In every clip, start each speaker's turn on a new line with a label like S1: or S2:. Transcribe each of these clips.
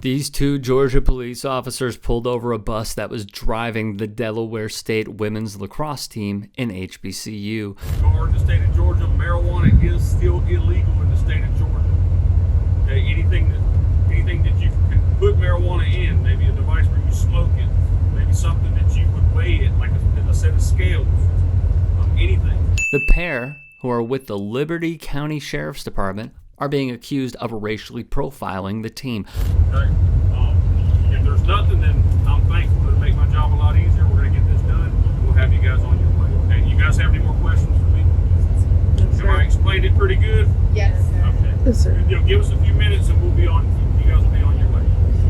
S1: These two Georgia police officers pulled over a bus that was driving the Delaware State women's lacrosse team in HBCU.
S2: In the state of Georgia, marijuana is still illegal in the state of Georgia. Okay, anything that you can put marijuana in, maybe a device where you smoke it, maybe something that you would weigh it, like a set of scales, anything.
S1: The pair, who are with the Liberty County Sheriff's Department, are being accused of racially profiling the team.
S2: Okay. If there's nothing, then I'm thankful to make my job a lot easier. We're going to get this done. We'll have you guys on your way. Okay. You guys have any more questions for me? Yes, have I explained it pretty good?
S3: Yes, sir.
S2: Okay.
S3: Yes, sir.
S2: Give us a few minutes and we'll be on. You guys will be on your way.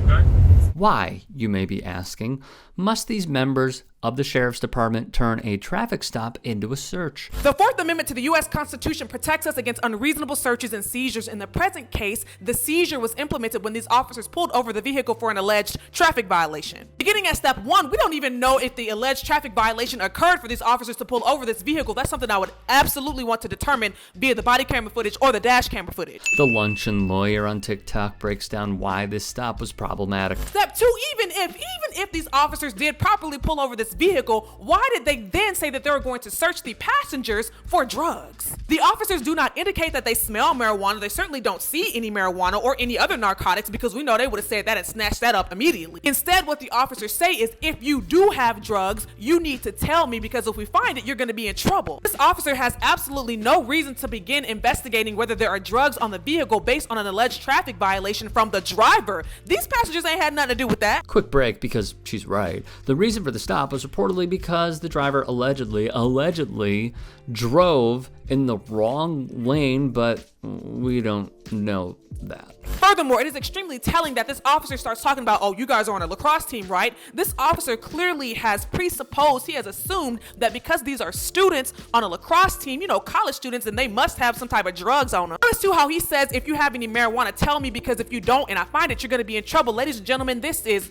S2: Okay.
S1: Why, you may be asking, must these members of the Sheriff's Department turn a traffic stop into a search?
S4: The Fourth Amendment to the U.S. Constitution protects us against unreasonable searches and seizures. In the present case, the seizure was implemented when these officers pulled over the vehicle for an alleged traffic violation. Beginning at step one, we don't even know if the alleged traffic violation occurred for these officers to pull over this vehicle. That's something I would absolutely want to determine via the body camera footage or the dash camera footage.
S1: The luncheon lawyer on TikTok breaks down why this stop was problematic.
S4: Step two, even if these officers did properly pull over this vehicle, why did they then say that they were going to search the passengers for drugs? The officers do not indicate that they smell marijuana. They certainly don't see any marijuana or any other narcotics, because we know they would have said that and snatched that up immediately. Instead, what the officers say is, if you do have drugs, you need to tell me, because if we find it, you're going to be in trouble. This officer has absolutely no reason to begin investigating whether there are drugs on the vehicle based on an alleged traffic violation from the driver. These passengers ain't had nothing to do with that.
S1: Quick break, because she's right. The reason for the stop was reportedly because the driver allegedly drove in the wrong lane, but we don't know that.
S4: Furthermore, it is extremely telling that this officer starts talking about, oh, you guys are on a lacrosse team, right? This officer clearly has presupposed, he has assumed that because these are students on a lacrosse team, college students, and they must have some type of drugs on them. Notice too how he says, if you have any marijuana, tell me, because if you don't and I find it, you're going to be in trouble. Ladies and gentlemen, this is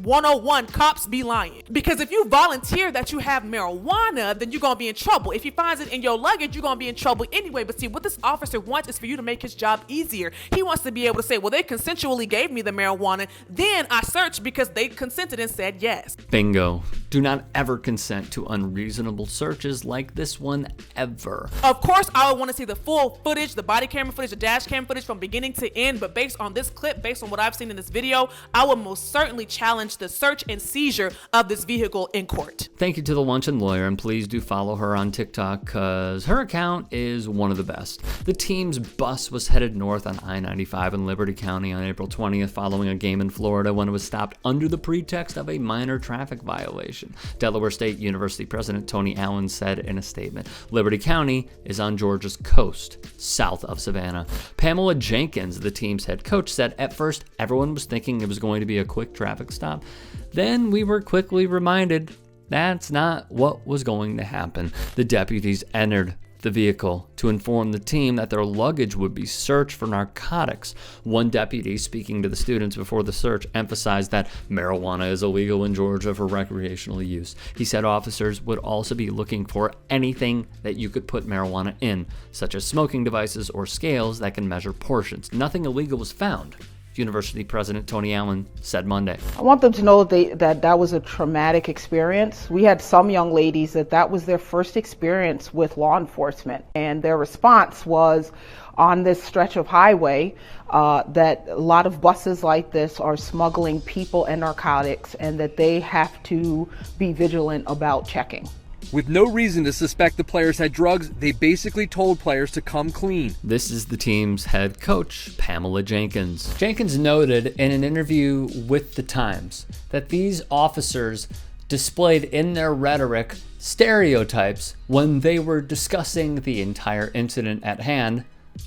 S4: 101, cops be lying. Because if you volunteer that you have marijuana, then you're going to be in trouble. If he finds it in your luggage, you're going to be in trouble anyway. But see, what this officer wants is for you to make his job easier. He wants to be able to say, well, they consensually gave me the marijuana, then I searched because they consented and said yes.
S1: Bingo. Do not ever consent to unreasonable searches like this one, ever.
S4: Of course, I would want to see the full footage, the body camera footage, the dash cam footage from beginning to end, but based on this clip, based on what I've seen in this video, I would most certainly challenge the search and seizure of this vehicle in court.
S1: Thank you to the luncheon lawyer, and please do follow her on TikTok, because her account is one of the best. The team's bus was headed north on I-95 in Liberty County on April 20th following a game in Florida when it was stopped under the pretext of a minor traffic violation. Delaware State University President Tony Allen said in a statement, Liberty County is on Georgia's coast, south of Savannah. Pamela Jenkins, the team's head coach, said at first everyone was thinking it was going to be a quick traffic stop. Then we were quickly reminded that's not what was going to happen. The deputies entered the vehicle to inform the team that their luggage would be searched for narcotics. One deputy, speaking to the students before the search, emphasized that marijuana is illegal in Georgia for recreational use. He said officers would also be looking for anything that you could put marijuana in, such as smoking devices or scales that can measure portions. Nothing illegal was found. University President Tony Allen said Monday.
S3: I want them to know that was a traumatic experience. We had some young ladies that was their first experience with law enforcement, and their response was on this stretch of highway that a lot of buses like this are smuggling people and narcotics, and that they have to be vigilant about checking.
S5: With no reason to suspect the players had drugs, they basically told players to come clean.
S1: This is the team's head coach, Pamela Jenkins. Jenkins noted in an interview with The Times that these officers displayed in their rhetoric stereotypes when they were discussing the entire incident at hand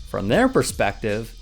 S1: from their perspective,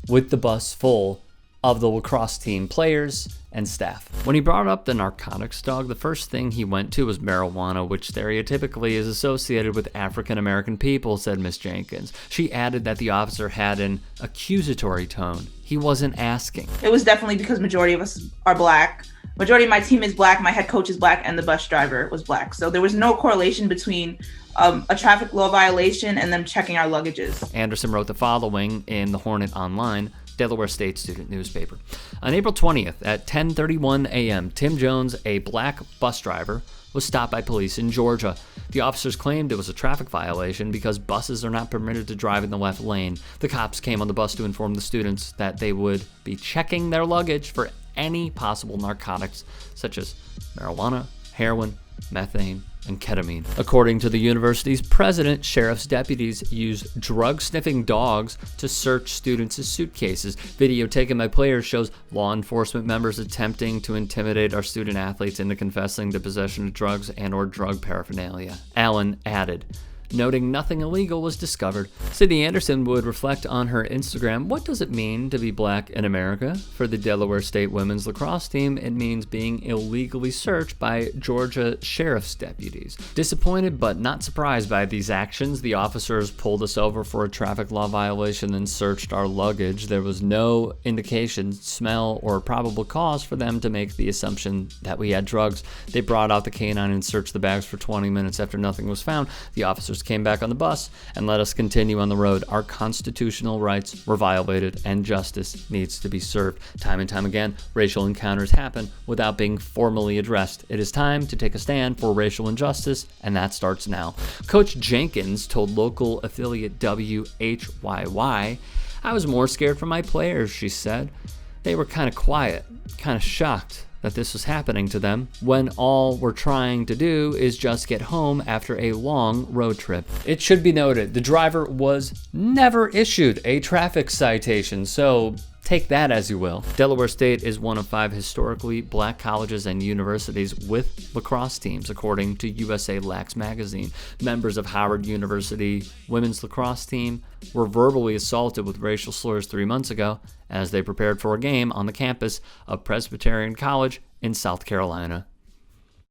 S1: with the bus full of the lacrosse team players and staff. When he brought up the narcotics dog, the first thing he went to was marijuana, which stereotypically is associated with African American people, said Miss Jenkins. She added that the officer had an accusatory tone. He wasn't asking.
S6: It was definitely because majority of us are black. Majority of my team is black, my head coach is black, and the bus driver was black. So there was no correlation between a traffic law violation and them checking our luggages.
S1: Anderson wrote the following in the Hornet Online. Delaware State student newspaper. On April 20th at 10:31 a.m., Tim Jones, a black bus driver, was stopped by police in Georgia. The officers claimed it was a traffic violation because buses are not permitted to drive in the left lane. The cops came on the bus to inform the students that they would be checking their luggage for any possible narcotics such as marijuana, heroin, methane, and ketamine. According to the university's president, sheriff's deputies used drug-sniffing dogs to search students' suitcases. Video taken by players shows law enforcement members attempting to intimidate our student athletes into confessing to possession of drugs and/or drug paraphernalia. Allen added, noting nothing illegal was discovered. Sydney Anderson would reflect on her Instagram, what does it mean to be black in America? For the Delaware State women's lacrosse team, it means being illegally searched by Georgia sheriff's deputies. Disappointed but not surprised by these actions, the officers pulled us over for a traffic law violation and searched our luggage. There was no indication, smell, or probable cause for them to make the assumption that we had drugs. They brought out the canine and searched the bags for 20 minutes. After nothing was found, the officers came back on the bus and let us continue on the road. Our constitutional rights were violated and justice needs to be served. Time and time again, racial encounters happen without being formally addressed. It is time to take a stand for racial injustice, and that starts now. Coach Jenkins told local affiliate WHYY, I was more scared for my players, she said. They were kind of quiet, kind of shocked that this was happening to them when all we're trying to do is just get home after a long road trip. It should be noted, the driver was never issued a traffic citation, so take that as you will. Delaware State is one of 5 historically black colleges and universities with lacrosse teams, according to USA Lax magazine. Members of Howard University women's lacrosse team were verbally assaulted with racial slurs 3 months ago as they prepared for a game on the campus of Presbyterian College in South Carolina.